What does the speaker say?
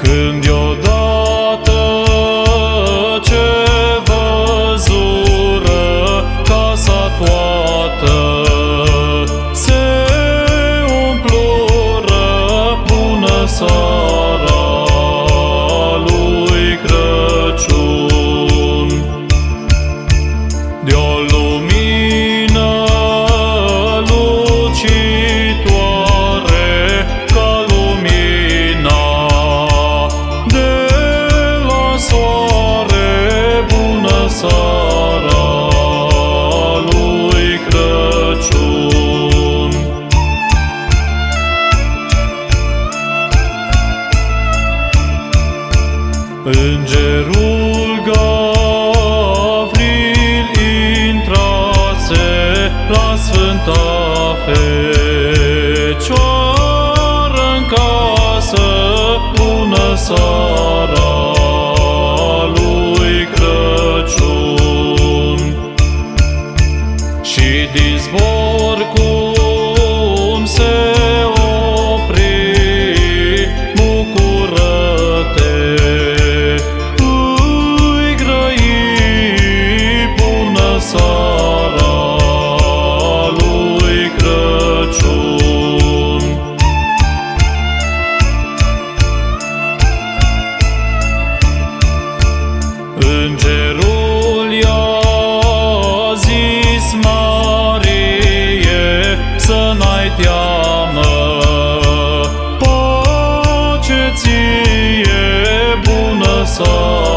Când deodată ce văzură casa toată, se umplură bună seara lui Crăciun. De-o lumină lucitoare ca lumina de la soare, bună seara lui Crăciun. Îngerul Gavril intrase la Sfânta Fecioară-n casă, bună seara lui Crăciun. Și din zbor cum se opri, bucură-te, îi grăi bună seara lui Crăciun. Îngerul i-a zis Marie să n-ai teamă, pace ție, bună seara